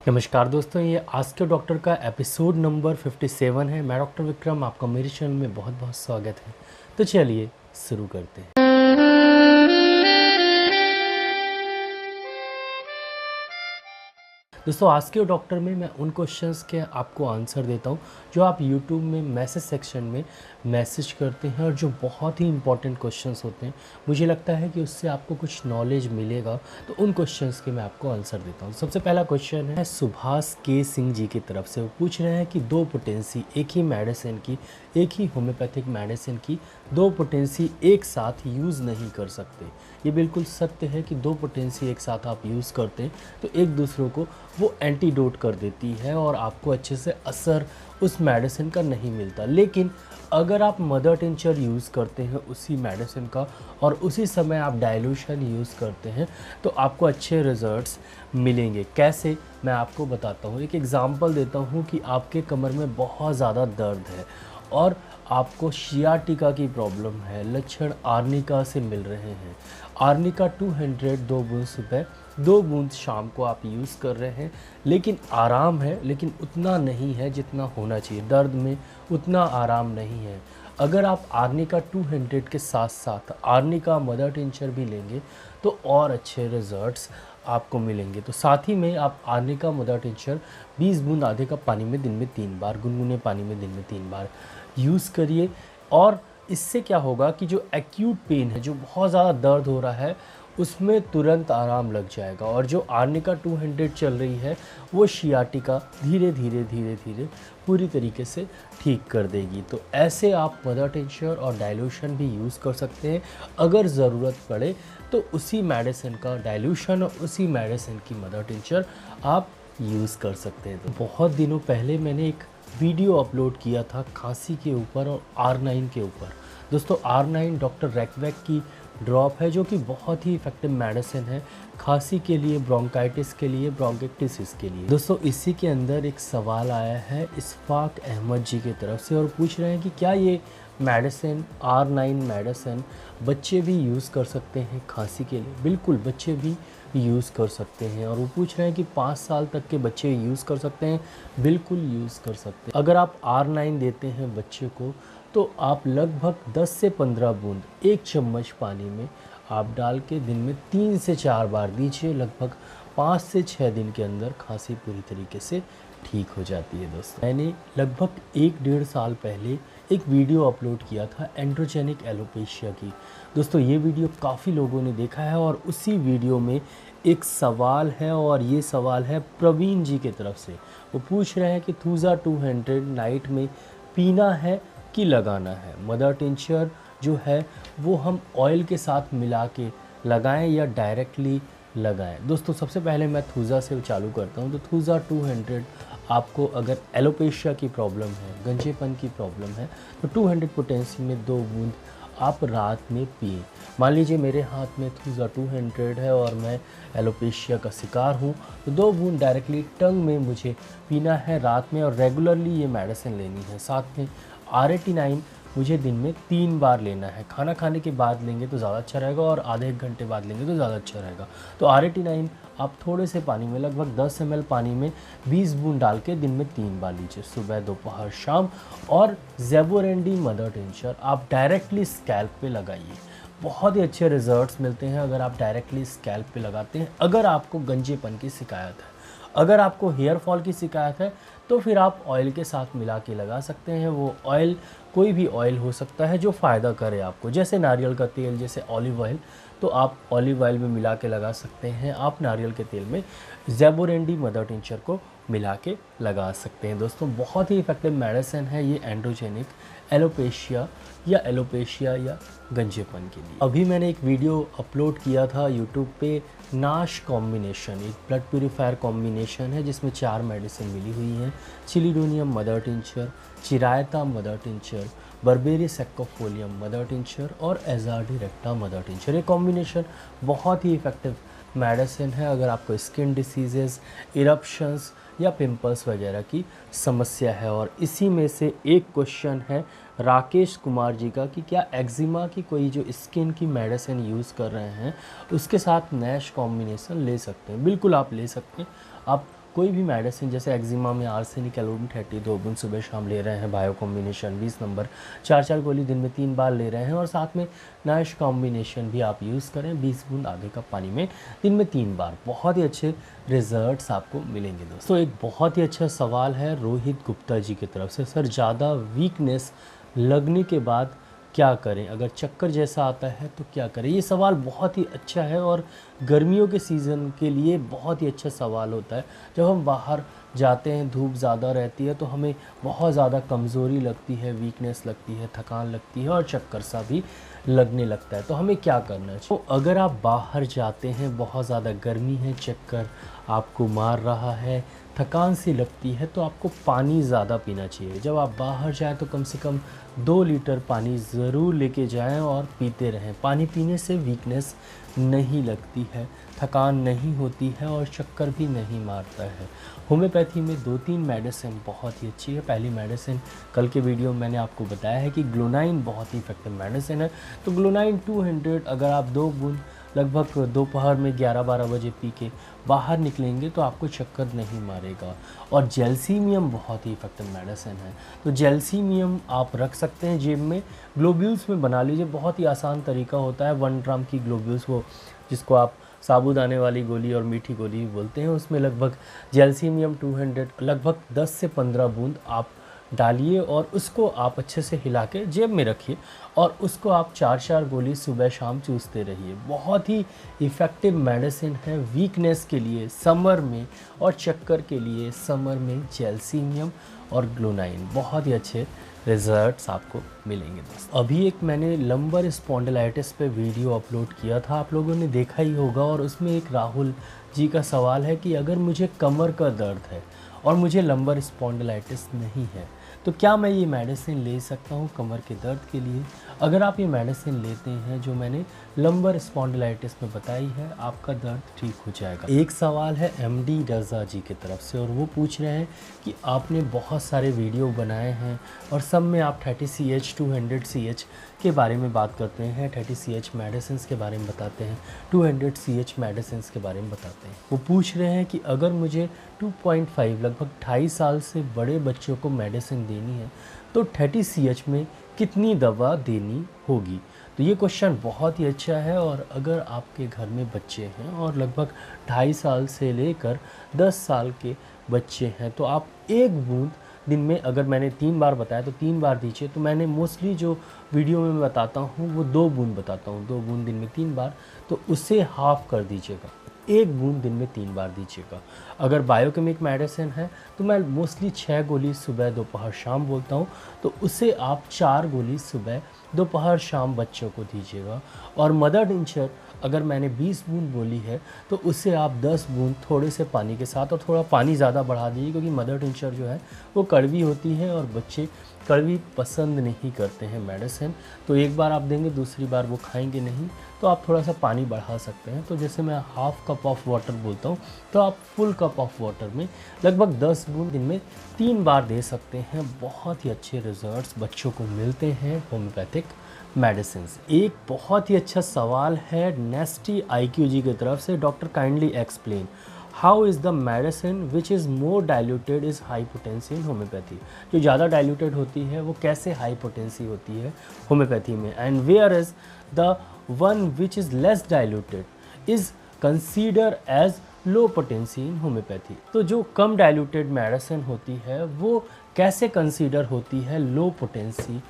नमस्कार दोस्तों, ये आज के डॉक्टर का एपिसोड नंबर 57 है। मैं डॉक्टर विक्रम, आपका मेरे चैनल में बहुत बहुत स्वागत है। तो चलिए शुरू करते हैं। दोस्तों, आज के डॉक्टर में मैं उन क्वेश्चंस के आपको आंसर देता हूं जो आप यूट्यूब में मैसेज सेक्शन में मैसेज करते हैं और जो बहुत ही इंपॉर्टेंट क्वेश्चंस होते हैं। मुझे लगता है कि उससे आपको कुछ नॉलेज मिलेगा, तो उन क्वेश्चंस के मैं आपको आंसर देता हूं। सबसे पहला क्वेश्चन है सुभाष के सिंह जी की तरफ से। वो पूछ रहे हैं कि दो पोटेंसी एक ही मेडिसिन की, एक ही होम्योपैथिक मेडिसिन की दो पोटेंसी एक साथ यूज़ नहीं कर सकते। ये बिल्कुल सत्य है कि दो पोटेंसी एक साथ आप यूज़ करते हैं तो एक दूसरों को वो एंटीडोट कर देती है और आपको अच्छे से असर उस मेडिसिन का नहीं मिलता। लेकिन अगर आप मदर टिंचर यूज़ करते हैं उसी मेडिसिन का और उसी समय आप डाइल्यूशन यूज़ करते हैं तो आपको अच्छे रिजल्ट्स मिलेंगे। कैसे, मैं आपको बताता हूँ। एक एग्ज़ाम्पल देता हूँ कि आपके कमर में बहुत ज़्यादा दर्द है और आपको शियाटिका की प्रॉब्लम है, लक्षण आर्निका से मिल रहे हैं। आर्निका 200 2 बूंद सुबह 2 बूंद शाम को आप यूज़ कर रहे हैं, लेकिन आराम है, लेकिन उतना नहीं है जितना होना चाहिए। दर्द में उतना आराम नहीं है। अगर आप आर्निका 200 के साथ साथ आर्निका मदर टिंचर भी लेंगे तो और अच्छे रिजल्ट्स आपको मिलेंगे। तो साथ ही में आप आर्निका मदर टिंचर 20 बूंद आधे कप पानी में दिन में 3 बार, गुनगुने पानी में दिन में 3 बार यूज़ करिए। और इससे क्या होगा कि जो एक्यूट पेन है, जो बहुत ज़्यादा दर्द हो रहा है, उसमें तुरंत आराम लग जाएगा। और जो आर्निका 200 चल रही है वो शियाटिका धीरे धीरे धीरे धीरे पूरी तरीके से ठीक कर देगी। तो ऐसे आप मदर टिंचर और डाइल्यूशन भी यूज़ कर सकते हैं। अगर ज़रूरत पड़े तो उसी मेडिसिन का डाइल्यूशन और उसी मेडिसिन की मदर टिंचर आप यूज़ कर सकते हैं। तो बहुत दिनों पहले मैंने एक वीडियो अपलोड किया था खांसी के ऊपर और R9 के ऊपर। दोस्तों, R9 डॉक्टर रैकवैक की ड्रॉप है जो कि बहुत ही इफ़ेक्टिव मेडिसिन है खांसी के लिए, ब्रोंकाइटिस के लिए, ब्रोंकाइटिस के लिए। दोस्तों, इसी के अंदर एक सवाल आया है इस्फाक अहमद जी की तरफ से और पूछ रहे हैं कि क्या ये मेडिसिन R9 मेडिसिन बच्चे भी यूज़ कर सकते हैं खांसी के लिए। बिल्कुल, बच्चे भी यूज़ कर सकते हैं। और वो पूछ रहे हैं कि 5 साल तक के बच्चे यूज़ कर सकते हैं। बिल्कुल यूज़ कर सकते हैं। अगर आप R9 देते हैं बच्चे को तो आप लगभग 10 से 15 बूंद एक चम्मच पानी में आप डाल के दिन में 3 से 4 बार दीजिए। लगभग 5 से 6 दिन के अंदर खांसी पूरी तरीके से ठीक हो जाती है। दोस्तों, मैंने लगभग 1-1.5 साल पहले एक वीडियो अपलोड किया था एंड्रोजेनिक एलोपेशिया की। दोस्तों, ये वीडियो काफ़ी लोगों ने देखा है और उसी वीडियो में एक सवाल है और ये सवाल है प्रवीण जी की तरफ से। वो पूछ रहे हैं कि थूजा 200 नाइट में पीना है कि लगाना है। मदर टिंचर जो है वो हम ऑयल के साथ मिला के लगाएं या डायरेक्टली लगाएं। दोस्तों, सबसे पहले मैं थूजा से चालू करता हूं। तो थूजा 200 आपको अगर एलोपेशिया की प्रॉब्लम है, गंजेपन की प्रॉब्लम है, तो 200 पोटेंसी में 2 बूंद आप रात में पिए। मान लीजिए मेरे हाथ में थूजा 200 है और मैं एलोपेशिया का शिकार हूँ, तो 2 बूंद डायरेक्टली टंग में मुझे पीना है रात में और रेगुलरली ये मेडिसिन लेनी है। साथ में R89 मुझे दिन में 3 बार लेना है। खाना खाने के बाद लेंगे तो ज़्यादा अच्छा रहेगा और आधे 1 घंटे बाद लेंगे तो ज़्यादा अच्छा रहेगा। तो R89 आप थोड़े से पानी में, लगभग 10 ml पानी में 20 बूंद डाल के दिन में 3 बार लीजिए, सुबह, दोपहर, शाम। और ज़ेबोरेंडी मदर टिंचर आप डायरेक्टली स्कैल्प पे लगाइए। बहुत ही अच्छे रिजल्ट्स मिलते हैं अगर आप डायरेक्टली स्कैल्प पे लगाते हैं। अगर आपको गंजेपन की शिकायत है, अगर आपको हेयर फॉल की शिकायत है, तो फिर आप ऑयल के साथ मिला के लगा सकते हैं। वो ऑयल कोई भी ऑयल हो सकता है जो फ़ायदा करे आपको, जैसे नारियल का तेल, जैसे ऑलिव ऑयल, तो आप ऑलिव ऑयल में मिला के लगा सकते हैं। आप नारियल के तेल में ज़ेबोरेंडी मदर टिंचर को मिला के लगा सकते हैं। दोस्तों, बहुत ही इफ़ेक्टिव मेडिसिन है ये एंड्रोजेनिक एलोपेशिया या गंजेपन के लिए। अभी मैंने एक वीडियो अपलोड किया था यूट्यूब पे, नाश कॉम्बिनेशन, एक ब्लड प्यूरीफायर कॉम्बिनेशन है जिसमें 4 मेडिसिन मिली हुई हैं। चिलिडोनियम मदर टिंचर, चिरायता mother tincture, berberis aquifolium mother tincture और एजार्डिरेक्टा मदर टिंचर। ये कॉम्बिनेशन बहुत ही इफ़ेक्टिव मेडिसिन है अगर आपको स्किन डिसीजेज़, इरप्शंस या पिंपल्स वगैरह की समस्या है। और इसी में से एक क्वेश्चन है राकेश कुमार जी का कि क्या एक्जिमा की कोई जो स्किन की मेडिसिन यूज़ कर रहे हैं उसके साथ नैश कॉम्बिनेशन ले सकते हैं। बिल्कुल आप ले सकते हैं। आप कोई भी मेडिसिन जैसे एक्जिमा में आर्सेनिक एलोडिन 30 2 बूंद सुबह शाम ले रहे हैं, बायो कॉम्बिनेशन 20 नंबर 4 गोली दिन में 3 बार ले रहे हैं, और साथ में नाइश कॉम्बिनेशन भी आप यूज़ करें 20 बूंद आधे कप पानी में दिन में 3 बार, बहुत ही अच्छे रिजल्ट्स आपको मिलेंगे दोस्तों। एक बहुत ही अच्छा सवाल है रोहित गुप्ता जी की तरफ से, सर ज़्यादा वीकनेस लगने के बाद क्या करें, अगर चक्कर जैसा आता है तो क्या करें। ये सवाल बहुत ही अच्छा है और गर्मियों के सीज़न के लिए बहुत ही अच्छा सवाल होता है। जब हम बाहर जाते हैं, धूप ज़्यादा रहती है तो हमें बहुत ज़्यादा कमज़ोरी लगती है, वीकनेस लगती है, थकान लगती है और चक्कर सा भी लगने लगता है। तो हमें क्या करना है? तो अगर आप बाहर जाते हैं, बहुत ज़्यादा गर्मी है, चक्कर आपको मार रहा है, थकान सी लगती है, तो आपको पानी ज़्यादा पीना चाहिए। जब आप बाहर जाएं तो कम से कम 2 लीटर पानी ज़रूर लेके जाएं और पीते रहें। पानी पीने से वीकनेस नहीं लगती है, थकान नहीं होती है और चक्कर भी नहीं मारता है। होम्योपैथी में 2-3 मेडिसिन बहुत ही अच्छी है। पहली मेडिसिन कल के वीडियो में मैंने आपको बताया है कि ग्लोनाइन बहुत ही इफेक्टिव मेडिसिन है। तो ग्लोनाइन 200 अगर आप 2 बूंद लगभग दोपहर में 11-12 बजे पी के बाहर निकलेंगे तो आपको चक्कर नहीं मारेगा। और जेलसीमियम बहुत ही इफेक्टिव मेडिसिन है, तो जेलसीमियम आप रख सकते हैं जेब में, ग्लोब्यूल्स में बना लीजिए। बहुत ही आसान तरीका होता है, 1 ग्राम की ग्लोब्यूल्स, वो जिसको आप साबूदाने वाली गोली और मीठी गोली बोलते हैं, उसमें लगभग जेलसीमियम 200 लगभग 10 से 15 बूंद आप डालिए और उसको आप अच्छे से हिला के जेब में रखिए और उसको आप 4 गोली सुबह शाम चूसते रहिए। बहुत ही इफ़ेक्टिव मेडिसिन है वीकनेस के लिए समर में और चक्कर के लिए समर में। जेलसीमियम और ग्लोनाइन बहुत ही अच्छे रिजल्ट्स आपको मिलेंगे दोस्तों। अभी एक मैंने लंबर स्पॉन्डिलाइटिस पे वीडियो अपलोड किया था, आप लोगों ने देखा ही होगा, और उसमें एक राहुल जी का सवाल है कि अगर मुझे कमर का दर्द है और मुझे लंबर स्पॉन्डिलाइटिस नहीं है तो क्या मैं ये मेडिसिन ले सकता हूँ कमर के दर्द के लिए। अगर आप ये मेडिसिन लेते हैं जो मैंने लंबर स्पॉन्डिलाइटिस में बताई है, आपका दर्द ठीक हो जाएगा। एक सवाल है एमडी रज़ा जी की तरफ से, और वो पूछ रहे हैं कि आपने बहुत सारे वीडियो बनाए हैं और सब में आप 30CH 200CH के बारे में बात करते हैं, 30CH मेडिसिन के बारे में बताते हैं, 200CH मेडिसिन के बारे में बताते हैं। वो पूछ रहे हैं कि अगर मुझे 2.5 लगभग 2.5 साल से बड़े बच्चों को मेडिसिन देनी है तो 30CH में कितनी दवा देनी होगी। तो ये क्वेश्चन बहुत ही अच्छा है, और अगर आपके घर में बच्चे हैं और लगभग 2.5 साल से लेकर 10 साल के बच्चे हैं तो आप 1 बूंद दिन में, अगर मैंने 3 बार बताया तो 3 बार दीजिए। तो मैंने मोस्टली जो वीडियो में बताता हूँ वो 2 बूंद बताता हूँ, 2 बूंद दिन में 3 बार, तो उसे हाफ कर दीजिएगा, 1 बूंद दिन में 3 बार दीजिएगा। अगर बायोकेमिक मेडिसिन है तो मैं मोस्टली 6 गोली सुबह दोपहर शाम बोलता हूँ, तो उसे आप 4 गोली सुबह दोपहर शाम बच्चों को दीजिएगा। और मदर टिंचर अगर मैंने 20 बूंद बोली है तो उसे आप 10 बूंद थोड़े से पानी के साथ, और थोड़ा पानी ज़्यादा बढ़ा दीजिए क्योंकि मदर टिंचर जो है वो कड़वी होती है और बच्चे कड़वी पसंद नहीं करते हैं मेडिसिन। तो एक बार आप देंगे, दूसरी बार वो खाएंगे नहीं, तो आप थोड़ा सा पानी बढ़ा सकते हैं। तो जैसे मैं हाफ कप ऑफ वाटर बोलता हूँ तो आप फुल कप ऑफ वाटर में लगभग 10 बूंद दिन में 3 बार दे सकते हैं। बहुत ही अच्छे रिजल्ट्स बच्चों को मिलते हैं होम्योपैथिक मेडिसिन। एक बहुत ही अच्छा सवाल है नेस्टी IQ जी की तरफ से, doctor kindly explain how is the medicine which is more diluted is high potency in homeopathy. जो ज़्यादा डाइल्यूटेड होती है वो कैसे हाई पोटेंसी होती है होम्योपैथी में, and where is the one which is less diluted is consider as low potency in homeopathy. तो जो कम डाइल्यूटेड मेडिसिन होती है वो कैसे कंसीडर होती है लो पोटेंसी,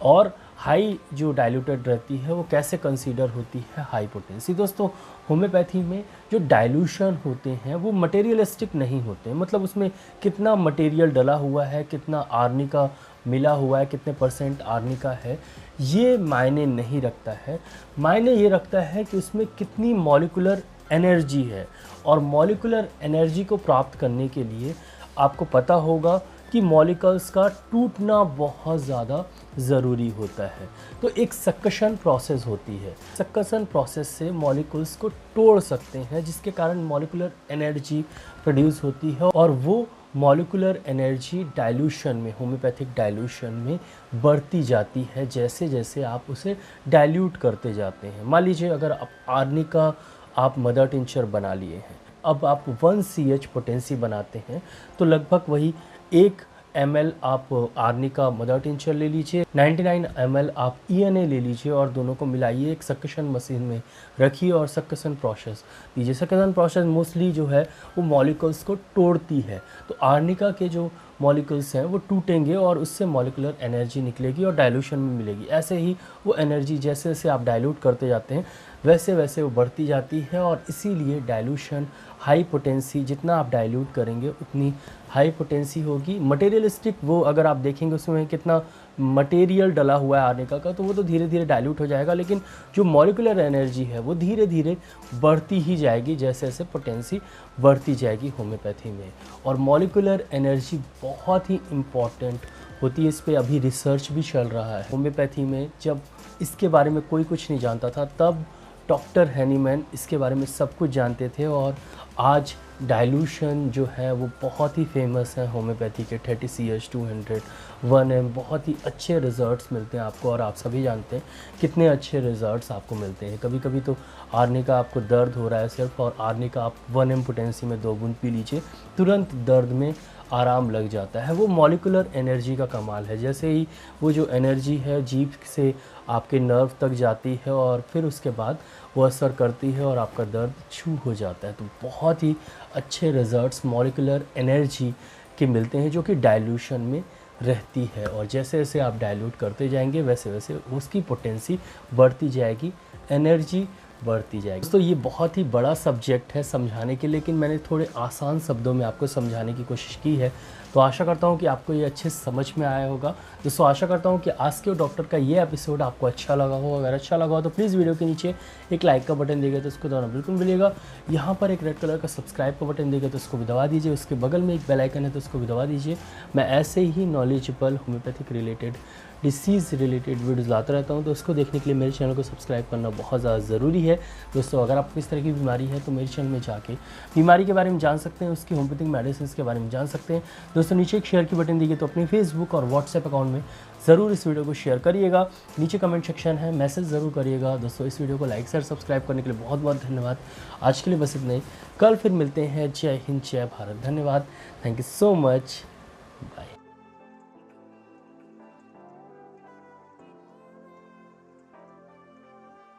और हाई जो डाइल्यूटेड रहती है वो कैसे कंसीडर होती है हाई पोटेंसी। दोस्तों होम्योपैथी में जो डाइल्यूशन होते हैं वो मटेरियलिस्टिक नहीं होते हैं, मतलब उसमें कितना मटेरियल डला हुआ है, कितना आर्निका मिला हुआ है, कितने % आर्निका है, ये मायने नहीं रखता है। मायने ये रखता है कि उसमें कितनी मॉलिक्यूलर एनर्जी है, और मॉलिक्यूलर एनर्जी को प्राप्त करने के लिए आपको पता होगा कि मॉलिक्यूल्स का टूटना बहुत ज़्यादा ज़रूरी होता है। तो एक सक्शन प्रोसेस होती है, सक्शन प्रोसेस से मॉलिक्यूल्स को तोड़ सकते हैं जिसके कारण मॉलिक्यूलर एनर्जी प्रोड्यूस होती है, और वो मॉलिक्यूलर एनर्जी डाइल्यूशन में, होम्योपैथिक डाइल्यूशन में बढ़ती जाती है जैसे जैसे आप उसे डाइल्यूट करते जाते हैं। मान लीजिए अगर आप आर्निका आप मदर टिंचर बना लिए हैं अब आप 1 CH पोटेंसी बनाते हैं तो लगभग वही 1 ml आप आर्निका मदर टिंचर ले लीजिए, 99 ml आप ENA ले लीजिए और दोनों को मिलाइए, एक सक्शन मशीन में रखिए और सक्शन प्रोसेस लीजिए। सक्शन प्रोसेस मोस्टली जो है वो मॉलिक्यूल्स को तोड़ती है, तो आर्निका के जो मॉलिक्यूल्स हैं वो टूटेंगे और उससे मॉलिकुलर एनर्जी निकलेगी और डाइल्यूशन में मिलेगी। ऐसे ही वो एनर्जी जैसे जैसे आप डाइल्यूट करते जाते हैं वैसे वैसे वो बढ़ती जाती है और इसीलिए डाइल्यूशन हाई पोटेंसी, जितना आप डाइल्यूट करेंगे उतनी हाई पोटेंसी होगी। मटेरियलिस्टिक वो अगर आप देखेंगे उसमें कितना मटेरियल डला हुआ है आर्निका का, तो वो तो धीरे धीरे डाइल्यूट हो जाएगा, लेकिन जो मॉलिकुलर एनर्जी है वो धीरे धीरे बढ़ती ही जाएगी जैसे जैसे पोटेंसी बढ़ती जाएगी होम्योपैथी में। और मॉलिकुलर एनर्जी बहुत ही इम्पॉर्टेंट होती है, इस पे अभी रिसर्च भी चल रहा है होम्योपैथी में। जब इसके बारे में कोई कुछ नहीं जानता था तब डॉक्टर हैनीमैन इसके बारे में सब कुछ जानते थे और आज डाइल्यूशन जो है वो बहुत ही फेमस है होम्योपैथी के। 30 CH 200 1M बहुत ही अच्छे रिज़ल्ट्स मिलते हैं आपको और आप सभी जानते हैं कितने अच्छे रिज़ल्ट्स आपको मिलते हैं। कभी कभी तो आर्निका आपको दर्द हो रहा है सिर्फ, और आर्निका आप 1M पोटेंसी में 2 बूंद पी लीजिए, तुरंत दर्द में आराम लग जाता है। वो मॉलिकुलर एनर्जी का कमाल है। जैसे ही वो जो एनर्जी है जीभ से आपके नर्व तक जाती है और फिर उसके बाद वो असर करती है और आपका दर्द छू हो जाता है। तो बहुत ही अच्छे रिज़ल्ट्स मॉलिकुलर एनर्जी के मिलते हैं जो कि डाइल्यूशन में रहती है, और जैसे जैसे आप डाइल्यूट करते जाएंगे वैसे वैसे उसकी पोटेंसी बढ़ती जाएगी, एनर्जी बढ़ती जाएगी। तो ये बहुत ही बड़ा सब्जेक्ट है समझाने के, लेकिन मैंने थोड़े आसान शब्दों में आपको समझाने की कोशिश की है। तो आशा करता हूँ कि आपको ये अच्छे समझ में आया होगा। दोस्तों आशा करता हूँ कि आज के डॉक्टर का ये एपिसोड आपको अच्छा लगा हो। अगर अच्छा लगा हो तो प्लीज़ वीडियो के नीचे एक लाइक का बटन देगा तो उसको दबाना बिल्कुल भूलिएगा। यहाँ पर एक रेड कलर का सब्सक्राइब का बटन देगा तो उसको भी दबा दीजिए। उसके बगल में एक बेल आइकन है तो उसको भी दबा दीजिए। मैं ऐसे ही knowledgeable homeopathic related, disease related videos लाता रहता हूँ, तो उसको देखने के लिए मेरे चैनल को सब्सक्राइब करना बहुत ज़्यादा ज़रूरी है। दोस्तों अगर आपको इस तरह की बीमारी है तो मेरे चैनल में जाके बीमारी के बारे में जान सकते हैं, उसकी होम्योपैथिक मेडिसिन के बारे में जान सकते हैं। दोस्तों नीचे एक शेयर की बटन दी गई, तो अपनी फेसबुक और व्हाट्सएप अकाउंट में ज़रूर इस वीडियो को शेयर करिएगा। नीचे कमेंट सेक्शन है, मैसेज ज़रूर करिएगा। दोस्तों इस वीडियो को लाइक शेयर सब्सक्राइब करने के लिए बहुत बहुत धन्यवाद। आज के लिए बस इतना ही, कल फिर मिलते हैं। जय हिंद, जय भारत, धन्यवाद, thank you so much, bye.